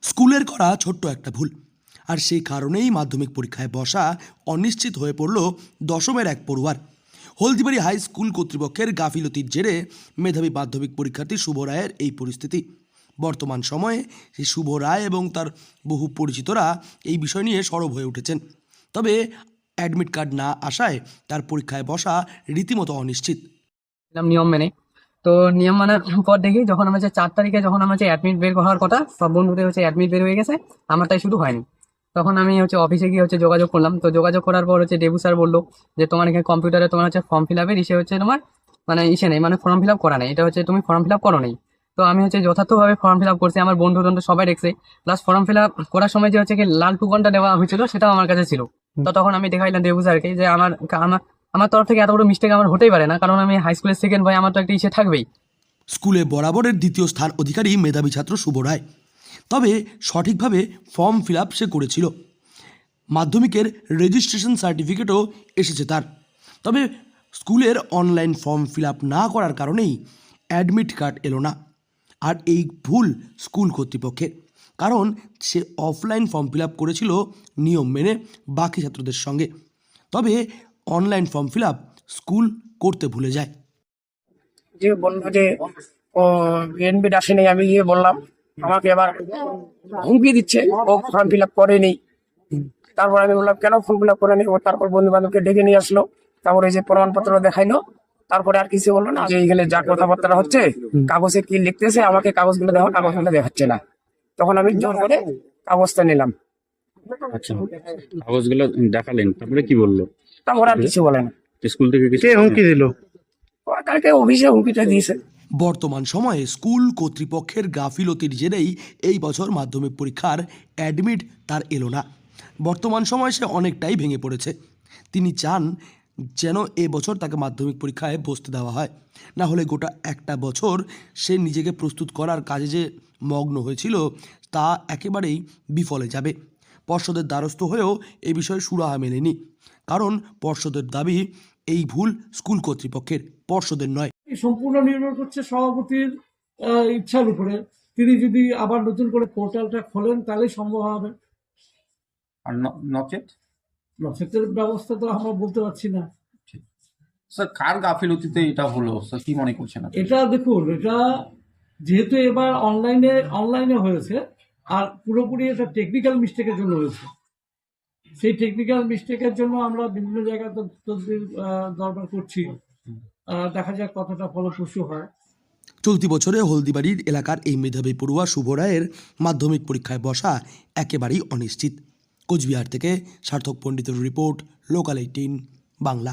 স্কুলের করা ছোট্ট একটা ভুল, আর সেই কারণেই মাধ্যমিক পরীক্ষায় বসা অনিশ্চিত হয়ে পড়ল দশমের এক পড়ুয়ার। হলদিবাড়ি হাই স্কুল কর্তৃপক্ষের গাফিলতির জেরে মেধাবী মাধ্যমিক পরীক্ষার্থী শুভ রায়ের এই পরিস্থিতি। বর্তমান সময়ে সেই শুভ রায় এবং তার বহু পরিচিতরা এই বিষয় নিয়ে সরব হয়ে উঠেছেন। তবে অ্যাডমিট কার্ড না আসায় তার পরীক্ষায় বসা রীতিমতো অনিশ্চিত। নিয়ম মেনে। তো নিয়ম মানার পর দেখি যখন আমার 4 তারিখে যখন আমার অ্যাডমিট বের হওয়ার কথা, সব বন্ধুদের অ্যাডমিট বের হয়ে গেছে, আমারটাই শুধু হয়নি। তখন আমি অফিসে গিয়ে যোগাযোগ করলাম। তো যোগাযোগ করার পর ডেবু স্যার বললো যে তোমার এখানে কম্পিউটারে তোমার ফর্ম ফিল আপের তোমার নেই, ফর্ম ফিল আপ করা নেই, এটা তুমি ফর্ম ফিল আপ করো নেই। তো আমি যথার্থভাবে ফর্ম ফিল আপ করছি, আমার বন্ধু সবাই দেখছে। প্লাস ফর্ম ফিল আপ করার সময় যে কি লাল টুকনটা দেওয়া হয়েছিল সেটাও আমার কাছে ছিল। তো তখন আমি দেখাইলাম দেবু স্যারকে যে আমার আমার আমার তরফ থেকে এত বড় মিস্টেক আমার হতেই পারে না, কারণ আমি হাই স্কুলের সেকেন্ড বয়, আমার তো একটা ইচ্ছে থাকবেই। স্কুলে বরাবরের দ্বিতীয় স্থান অধিকারী মেধাবী ছাত্র শুভ রায়। তবে সঠিকভাবে ফর্ম ফিল আপ সে করেছিল, মাধ্যমিকের রেজিস্ট্রেশন সার্টিফিকেটও এসেছে তার। তবে স্কুলের অনলাইন ফর্ম ফিল আপ না করার কারণেই অ্যাডমিট কার্ড এলো না। আর এই ভুল স্কুল কর্তৃপক্ষের, কারণ সে অফলাইন ফর্ম ফিল আপ করেছিল নিয়ম মেনে বাকি ছাত্রদের সঙ্গে। তবে online form fill up school করতে ভুলে যায়। যে বললো যে ও এনবিড আসেনি, আমি গিয়ে বললাম, আমাকে আবার হুমকি দিচ্ছে ও ফর্ম ফিল আপ করেনি। তারপর আমি বললাম কেন ফর্ম ফিল আপ করেনি, ও তারপর বন্ধু বান্ধবকে ডেকে নিয়ে আসলো, তারপরে এই যে প্রমাণপত্র দেখাইলো। তারপরে আর কিছু বললো না, যে এইখানে যা কথাবার্তা হচ্ছে, কাগজে কি লিখতেছে, আমাকে কাগজগুলো দেখো, কাগজগুলো দেখাচ্ছে না। তখন আমি জোর করে কাগজটা নিলাম। আচ্ছা, কাগজগুলো দেখালেন, তারপরে কি বললো? তারপর আর কিছু বলে না। স্কুল থেকে কে হুমকি দিল? কালকে অফিসে হুমকিটা দিয়েছে। বর্তমান সময়ে স্কুল কর্তৃপক্ষের গাফিলতির জেরেই এই বছর মাধ্যমিক পরীক্ষার অ্যাডমিট তার এলো না। বর্তমান সময়ে সে অনেকটাই ভেঙে পড়েছে। তিনি চান যেন এবছর তাকে মাধ্যমিক পরীক্ষায় বসতে দেওয়া হয়, না হলে গোটা একটা বছর সে নিজেকে প্রস্তুত করার কাজে যে মগ্ন হয়েছিল তা একেবারেই বিফলে যাবে। পর্ষদের দ্বারস্থ হয়েও এ বিষয়ে সুরাহা মেলেনি, কারণ পর্ষদের দাবি এই ভুল স্কুল কর্তৃপক্ষের, পর্ষদের নয়। সম্পূর্ণ নির্ভর করছে সভাপতির ইচ্ছার উপরে। তিনি যদি আবার নতুন করে পোর্টালটা খোলেন তাহলেই সম্ভব হবে। আর নচেতের ব্যবস্থা তো আমরা বলতে পারছি না। স্যার, কার গাফিলতিতে এটা হলো স্যার, কি মনে করছেন আপনি? এটা দেখুন, এটা যেহেতু এবার অনলাইনে হয়েছে, আর পুরোপুরি এটা টেকনিক্যাল মিস্টেকের জন্য হয়েছে। সেই টেকনিক্যাল মিস্টেকের জন্য আমরা বিভিন্ন জায়গায় তদবির দরবার করছি, দেখা যাক কতটা ফলপ্রসূ হয়। চলতি বছরে হলদিবাড়ির এলাকার এই মেধাবী পড়ুয়া শুভ রায়ের মাধ্যমিক পরীক্ষায় বসা একেবারেই অনিশ্চিত। কোচবিহার থেকে সার্থক পণ্ডিতের রিপোর্ট, লোকাল 18 বাংলা।